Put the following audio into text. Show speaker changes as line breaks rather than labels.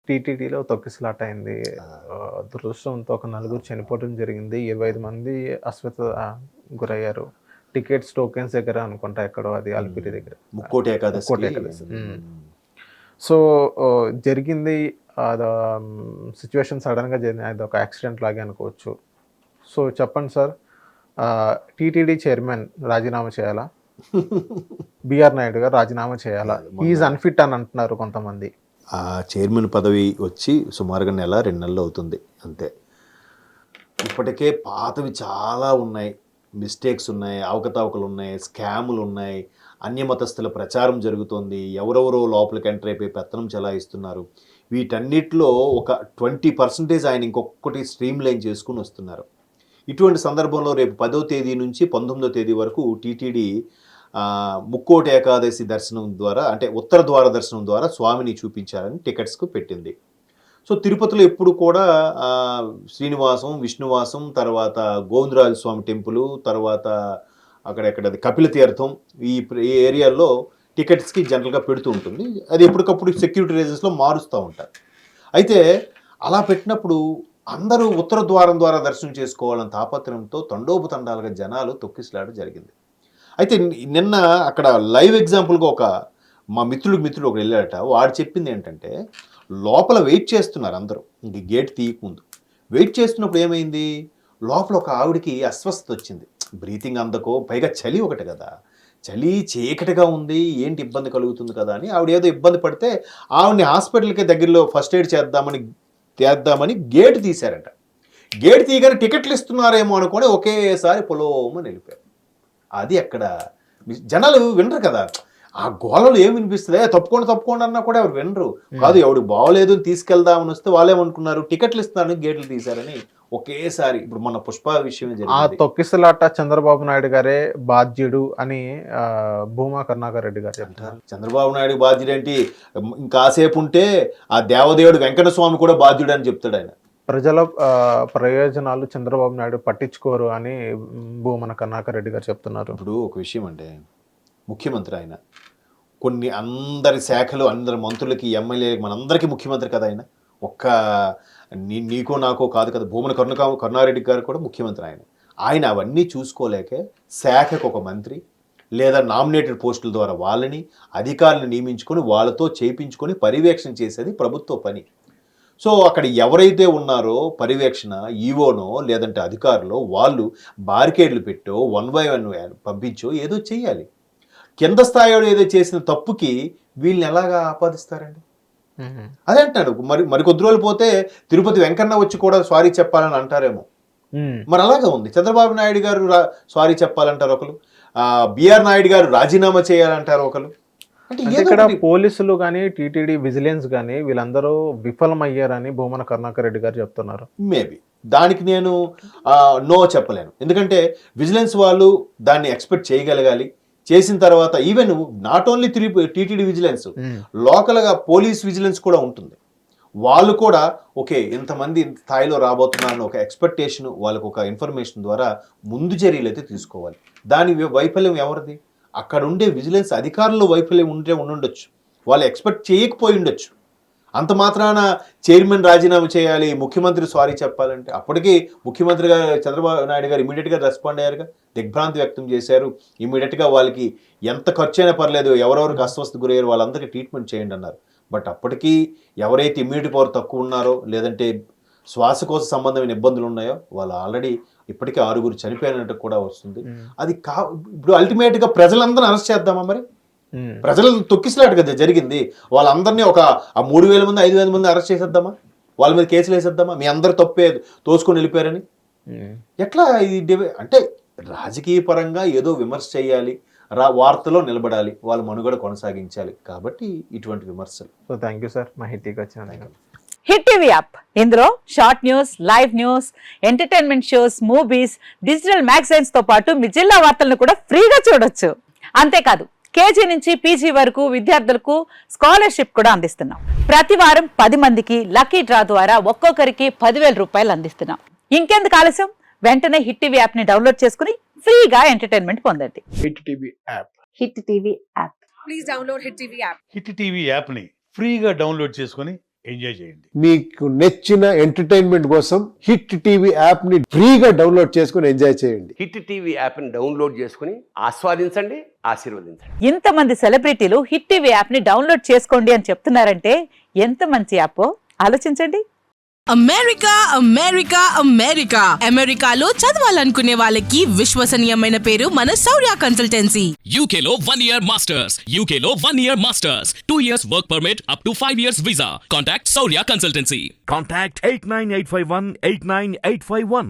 టీటీడీలో తొక్కిసలాట అయింది.
ఆ!
దురదృష్టంతో ఒక నలుగురు చనిపోవడం జరిగింది. 25 మంది గురయ్యారు. టికెట్స్ టోకెన్స్ దగ్గర అనుకుంటా ఎక్కడో అది అలిపిరి దగ్గర.
ముక్కోటి
ముక్కోటి
ఏకాదశికి
ఏకాదశి. సో, జరిగింది సిట్యుయేషన్ సడెన్‌గా జరిగింది. అదొక యాక్సిడెంట్ లాగే అనుకోవచ్చు. సో, చెప్పండి సార్, టీటీడీ చైర్మన్ రాజీనామా చేయాలా? బీఆర్ నాయుడు గారు రాజీనామా చేయాలా? హి ఈజ్ అన్‌ఫిట్ అని అంటున్నారు కొంతమంది.
ఆ చైర్మన్ పదవి వచ్చి సుమారుగా నెల 2 నెలలు అవుతుంది అంతే. ఇప్పటికే పాతవి చాలా ఉన్నాయి. మిస్టేక్స్ ఉన్నాయి, అవకతవకలు ఉన్నాయి, స్కాములు ఉన్నాయి, అన్యమతస్థుల ప్రచారం జరుగుతోంది, ఎవరెవరో లోపలికి ఎంటర్ అయిపోయి పెత్తనం చెలాయిస్తున్నారు. వీటన్నిటిలో ఒక 20% ఆయన ఇంకొకటి స్ట్రీమ్ లైన్ చేసుకుని వస్తున్నారు. ఇటువంటి సందర్భంలో రేపు 10వ తేదీ నుంచి 19వ తేదీ వరకు టీటీడీ ముక్కోటి ఏకాదశి దర్శనం ద్వారా, అంటే ఉత్తర ద్వార దర్శనం ద్వారా స్వామిని చూపించాలని టికెట్స్కు పెట్టింది. సో తిరుపతిలో ఎప్పుడు కూడా శ్రీనివాసం, విష్ణువాసం, తర్వాత గోవిందరాజ స్వామి టెంపుల్, తర్వాత అక్కడెక్కడది కపిల తీర్థం, ఈ ఏరియాల్లో టికెట్స్కి జనరల్గా పెడుతూ ఉంటుంది. అది ఎప్పటికప్పుడు సెక్యూరిటీ రీజన్స్లో మారుస్తూ ఉంటారు. అయితే అలా పెట్టినప్పుడు అందరూ ఉత్తర ద్వారం ద్వారా దర్శనం చేసుకోవాలని తాపత్రయంతో తండోపతండాలుగా జనాలు తొక్కిసలాట జరిగింది. అయితే నిన్న అక్కడ లైవ్ ఎగ్జాంపుల్గా మా మిత్రుడు ఒకడు వెళ్ళాడట. వాడు చెప్పింది ఏంటంటే, లోపల వెయిట్ చేస్తున్నారు అందరూ, ఇంక గేట్ తీయకముందు వెయిట్ చేస్తున్నప్పుడు ఏమైంది, లోపల ఒక ఆవిడికి అస్వస్థత వచ్చింది. బ్రీతింగ్ అందకో, పైగా చలి ఒకటి కదా, చలి చీకటిగా ఉంది, ఏంటి ఇబ్బంది కలుగుతుంది కదా అని ఆవిడ ఏదో ఇబ్బంది పడితే ఆవిడని హాస్పిటల్కి దగ్గరలో ఫస్ట్ ఎయిడ్ చేద్దామని గేట్ తీశారట. గేట్ తీయగానే టికెట్లు ఇస్తున్నారేమో అనుకొని ఒకేసారి పొలోమని వెళ్ళిపోయారు. అది అక్కడ జనాలు వినరు కదా, ఆ గోళలు ఏం వినిపిస్తుంది, తప్పుకోండి అన్నా కూడా ఎవరు వినరు. కాదు, ఎవడు బాగోలేదు అని తీసుకెళ్దామని వస్తే వాళ్ళేమనుకున్నారు, టికెట్లు ఇస్తున్నారని గేట్లు తీశారని ఒకేసారి. ఇప్పుడు మన పుష్ప విషయం
ఆ తొక్కిసలాట చంద్రబాబు నాయుడు గారే బాధ్యుడు అని భూమా కరుణాకర్ రెడ్డి గారు చెప్తారు.
చంద్రబాబు నాయుడు బాధ్యుడు ఏంటి, ఇంకాసేపు ఉంటే ఆ దేవదేవుడు వెంకట స్వామి కూడా బాధ్యుడు అని చెప్తాడు ఆయన.
ప్రజల ప్రయోజనాలు చంద్రబాబు నాయుడు పట్టించుకోరు అని భూమన కరుణాకర్ రెడ్డి గారు చెప్తున్నారు.
ఇప్పుడు ఒక విషయం అంటే, ముఖ్యమంత్రి ఆయన, కొన్ని అందరి శాఖలు, అందరి మంత్రులకి, ఎమ్మెల్యేలకి, మనందరికీ ముఖ్యమంత్రి కదా ఆయన. ఒక్క నీకో నాకో కాదు కదా, భూమన కరుణారెడ్డి గారు కూడా ముఖ్యమంత్రి ఆయన అవన్నీ చూసుకోలేకే శాఖకు ఒక మంత్రి లేదా నామినేటెడ్ పోస్టుల ద్వారా వాళ్ళని అధికారులను నియమించుకొని వాళ్ళతో చేయించుకొని పర్యవేక్షణ చేసేది ప్రభుత్వ పని. సో అక్కడ ఎవరైతే ఉన్నారో పర్యవేక్షణ, ఈవోనో లేదంటే అధికారులు, వాళ్ళు బారికేడ్లు పెట్టో 1 by 1 పంపించో ఏదో చెయ్యాలి. కింద స్థాయిలో ఏదో చేసిన తప్పుకి వీళ్ళని ఎలాగా ఆపాదిస్తారండి? అదే అంటాడు. మరి కొద్ది రోజులు పోతే తిరుపతి వెంకన్న వచ్చి కూడా సారీ చెప్పాలని అంటారేమో. మరి అలాగే ఉంది. చంద్రబాబు నాయుడు గారు సారీ చెప్పాలంటారు ఒకరు, బిఆర్ నాయుడు గారు రాజీనామా చేయాలంటారు ఒకరు.
అంటే ఇక్కడ పోలీసులు కానీ, టీటీడీ విజిలెన్స్ కానీ వీళ్ళందరూ విఫలమయ్యారని భూమన కరుణాకర్ రెడ్డి గారు చెప్తున్నారు.
మేబీ దానికి నేను నో చెప్పలేను. ఎందుకంటే విజిలెన్స్ వాళ్ళు దాన్ని ఎక్స్పెక్ట్ చేయగలగాలి. చేసిన తర్వాత even not only TTD vigilance, లోకల్గా పోలీస్ విజిలెన్స్ కూడా ఉంటుంది. వాళ్ళు కూడా ఓకే ఇంతమంది ఇంత స్థాయిలో రాబోతున్నారని ఒక ఎక్స్పెక్టేషన్, వాళ్ళకు ఒక ఇన్ఫర్మేషన్ ద్వారా ముందు చర్యలు అయితే తీసుకోవాలి. దాని వైఫల్యం ఎవరిది? అక్కడ ఉండే విజిలెన్స్ అధికారులు వైఫల్యం ఉండుండొచ్చు, వాళ్ళు ఎక్స్పెక్ట్ చేయకపోయి ఉండొచ్చు. అంత మాత్రాన చైర్మన్ రాజీనామా చేయాలి, ముఖ్యమంత్రి సారీ చెప్పాలంటే, అప్పటికీ ముఖ్యమంత్రి గారు చంద్రబాబు నాయుడు గారు ఇమీడియట్గా రెస్పాండ్ అయ్యారుగా, దిగ్భ్రాంతి వ్యక్తం చేశారు. ఇమీడియట్గా వాళ్ళకి ఎంత ఖర్చు అయినా పర్లేదు, ఎవరెవరికి అస్వస్థ గురయ్యారు వాళ్ళందరికీ ట్రీట్మెంట్ చేయండి అన్నారు. బట్ అప్పటికీ ఎవరైతే ఇమ్యూనిటీ పవర్ తక్కువ ఉన్నారో లేదంటే శ్వాసకోశ సంబంధమైన ఇబ్బందులు ఉన్నాయో వాళ్ళు ఆల్రెడీ ఇప్పటికే 6 చనిపోయినట్టు కూడా వస్తుంది. అది ఇప్పుడు అల్టిమేట్గా ప్రజలందరినీ అరెస్ట్ చేద్దామా? మరి ప్రజలను తొక్కిసలాట కదా జరిగింది. వాళ్ళందరినీ ఒక 3,000 మంది 5,000 మంది అరెస్ట్ చేసేద్దామా? వాళ్ళ మీద కేసులు వేసేద్దామా? మీ అందరు తప్పే తోసుకొని వెళ్ళిపోయారని. ఎట్లా ఇది? అంటే రాజకీయ పరంగా ఏదో విమర్శ చేయాలి, వార్తలో నిలబడాలి, వాళ్ళ మనుగడ కొనసాగించాలి. కాబట్టి ఇటువంటి విమర్శలు.
సో థ్యాంక్ యూ సార్, మా హిట్టీకి వచ్చిన
హిట్ టీవీ యాప్, ఇందులో short news, live news, entertainment shows, movies, digital magazines తో పాటు మీ జిల్లా వార్తలను కూడా ఫ్రీగా చూడొచ్చు. అంతేకాదు కేజీ నుంచి పీజీ వరకు విద్యార్థులకు స్కాలర్షిప్ కూడా అందిస్తున్నాం. ప్రతి వారం 10 మందికి లక్కీ డ్రా ద్వారా ఒక్కొక్కరికి 10,000 రూపాయలు అందిస్తున్నాం. ఇంకెందుకు ఆలస్యం, వెంటనే హిట్ టీవీ యాప్ ని డౌన్లోడ్ చేసుకుని ఫ్రీగా ఎంటర్టైన్మెంట్ పొందండి.
Hit TV app.
Hit TV app.
Please download hit TV app.
Hit TV app ని ఫ్రీగా డౌన్లోడ్ చేసుకొని ఎంజాయ్ చేయండి.
మీకు నచ్చిన ఎంటర్టైన్మెంట్ కోసం హిట్ టీవీ యాప్ ని ఫ్రీగా డౌన్లోడ్ చేసుకుని ఎంజాయ్ చేయండి.
హిట్ టీవీ యాప్ని డౌన్లోడ్ చేసుకుని ఆస్వాదించండి, ఆశీర్వదించండి.
ఇంతమంది సెలబ్రిటీలు హిట్ టీవీ యాప్ ని డౌన్లోడ్ చేసుకోండి అని చెప్తున్నారంటే ఎంత మంచి యాప్ ఆలోచించండి.
అమెరికా అమెరికా అమెరికా అమెరికాలో చదవాలనుకునే వాళ్ళకి విశ్వసనీయమైన పేరు మన శౌర్య consultancy.
UK Law 1 Year Masters. UK Law 1 Year Masters. 2 years work permit up to 5 years visa. Contact Saurya Consultancy.
Contact 89851 89851.